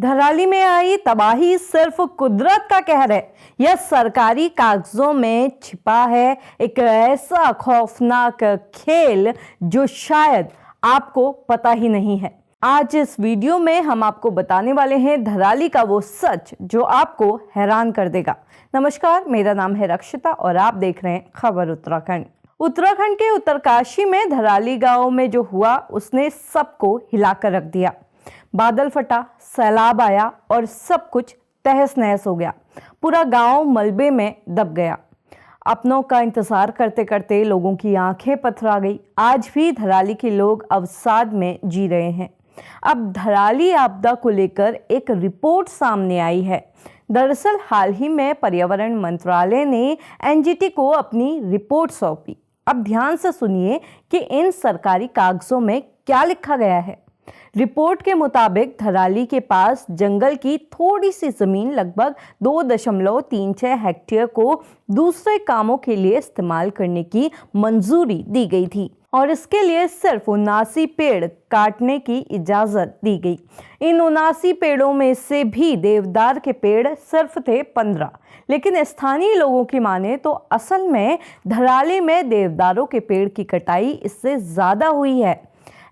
धराली में आई तबाही सिर्फ कुदरत का कहर है या सरकारी कागजों में छिपा है एक ऐसा खौफनाक खेल जो शायद आपको पता ही नहीं है। आज इस वीडियो में हम आपको बताने वाले हैं धराली का वो सच जो आपको हैरान कर देगा। नमस्कार, मेरा नाम है रक्षिता और आप देख रहे हैं खबर उत्तराखंड। उत्तराखंड के उत्तरकाशी में धराली गांव में जो हुआ उसने सबको हिलाकर रख दिया। बादल फटा, सैलाब आया और सब कुछ तहस नहस हो गया। पूरा गांव मलबे में दब गया। अपनों का इंतजार करते करते लोगों की आंखें पथरा गई। आज भी धराली के लोग अवसाद में जी रहे हैं। अब धराली आपदा को लेकर एक रिपोर्ट सामने आई है। दरअसल हाल ही में पर्यावरण मंत्रालय ने एनजीटी को अपनी रिपोर्ट सौंपी। अब ध्यान से सुनिए कि इन सरकारी कागजों में क्या लिखा गया है। रिपोर्ट के मुताबिक धराली के पास जंगल की थोड़ी सी जमीन लगभग 2.36 हेक्टेयर को दूसरे कामों के लिए इस्तेमाल करने की मंजूरी दी गई थी और इसके लिए सिर्फ 79 पेड़ काटने की इजाजत दी गई। इन 79 पेड़ों में से भी देवदार के पेड़ सिर्फ थे 15। लेकिन स्थानीय लोगों की माने तो असल में धराली में देवदारों के पेड़ की कटाई इससे ज्यादा हुई है।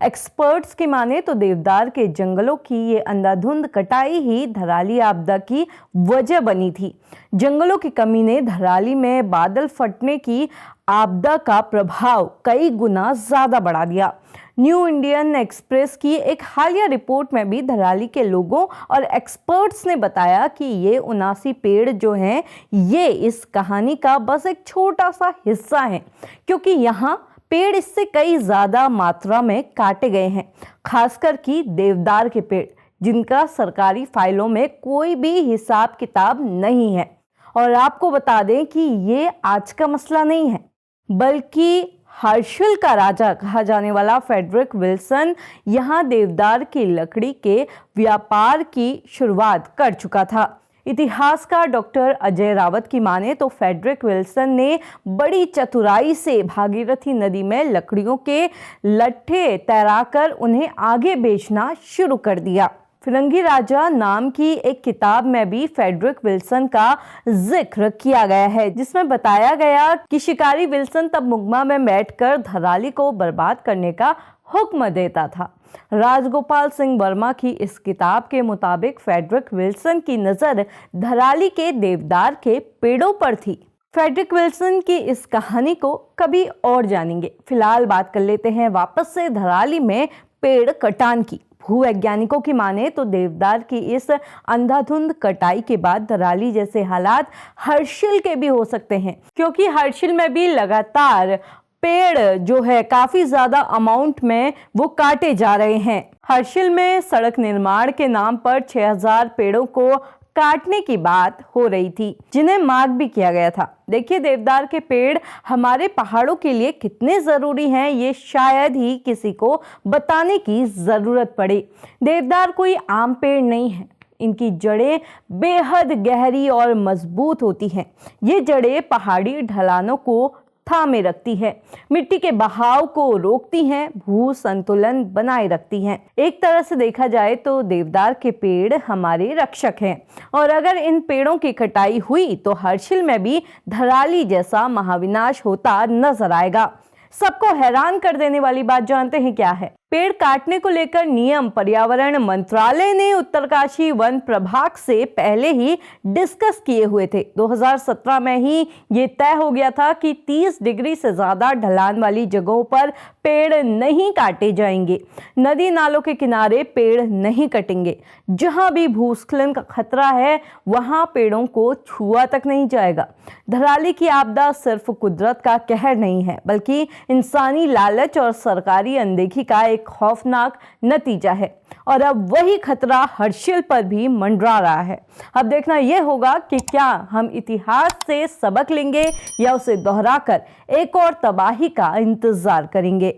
एक्सपर्ट्स की माने तो देवदार के जंगलों की ये अंधाधुंध कटाई ही धराली आपदा की वजह बनी थी। जंगलों की कमी ने धराली में बादल फटने की आपदा का प्रभाव कई गुना ज्यादा बढ़ा दिया। न्यू इंडियन एक्सप्रेस की एक हालिया रिपोर्ट में भी धराली के लोगों और एक्सपर्ट्स ने बताया कि ये 79 पेड़ जो हैं ये इस कहानी का बस एक छोटा सा हिस्सा है, क्योंकि यहाँ पेड़ इससे कई ज्यादा मात्रा में काटे गए हैं, खासकर कि देवदार के पेड़ जिनका सरकारी फाइलों में कोई भी हिसाब किताब नहीं है। और आपको बता दें कि ये आज का मसला नहीं है, बल्कि हर्षिल का राजा कहा जाने वाला फ्रेडरिक विल्सन यहाँ देवदार की लकड़ी के व्यापार की शुरुआत कर चुका था। इतिहासकार डॉक्टर अजय रावत की माने तो फ्रेडरिक विल्सन ने बड़ी चतुराई से भागीरथी नदी में लकड़ियों के लट्ठे तैराकर उन्हें आगे बेचना शुरू कर फिरंगी फिरंगी राजा नाम की एक किताब में भी फ्रेडरिक विल्सन का जिक्र किया गया है, जिसमें बताया गया कि शिकारी विल्सन तब मुगमा में बैठकर धराली को बर्बाद करने का हुक्म देता था। राजगोपाल सिंह वर्मा की इस किताब के मुताबिक फ्रेडरिक विल्सन की नजर धराली के देवदार के पेड़ों पर थी। फ्रेडरिक विल्सन की इस कहानी को कभी और जानेंगे। फिलहाल बात कर लेते हैं वापस से धराली में पेड़ कटान की। भूवैज्ञानिकों की माने तो देवदार की इस अंधाधुंध कटाई के बाद धराली जैसे हालात हर्षिल के भी हो सकते हैं, क्योंकि हर्षिल में भी लगातार पेड़ जो है काफी ज्यादा अमाउंट में वो काटे जा रहे हैं। हर्षिल में सड़क निर्माण के नाम पर 6000 पेड़ों को काटने की बात हो रही थी, जिन्हें मार्क भी किया गया था। देखिए, देवदार के पेड़ हमारे पहाड़ों के लिए कितने जरूरी हैं ये शायद ही किसी को बताने की जरूरत पड़े। देवदार कोई आम पेड़ नहीं है। इनकी जड़ें बेहद गहरी और मजबूत होती हैं। ये जड़ें पहाड़ी ढलानों को थामे रखती है, मिट्टी के बहाव को रोकती हैं, भू संतुलन बनाए रखती हैं। एक तरह से देखा जाए तो देवदार के पेड़ हमारे रक्षक हैं और अगर इन पेड़ों की कटाई हुई तो हर्षिल में भी धराली जैसा महाविनाश होता नजर आएगा। सबको हैरान कर देने वाली बात जानते हैं क्या है? पेड़ काटने को लेकर नियम पर्यावरण मंत्रालय ने उत्तरकाशी वन प्रभाग से पहले ही डिस्कस किए हुए थे। 2017 में ही ये तय हो गया था कि 30 डिग्री से ज्यादा ढलान वाली जगहों पर पेड़ नहीं काटे जाएंगे। नदी नालों के किनारे पेड़ नहीं कटेंगे। जहां भी भूस्खलन का खतरा है वहां पेड़ों को छुआ तक नहीं जाएगा। धराली की आपदा सिर्फ कुदरत का कहर नहीं है, बल्कि इंसानी लालच और सरकारी अनदेखी का एक खौफनाक नतीजा है। और अब वही खतरा हर्षिल पर भी मंडरा रहा है। अब देखना यह होगा कि क्या हम इतिहास से सबक लेंगे या उसे दोहराकर एक और तबाही का इंतजार करेंगे।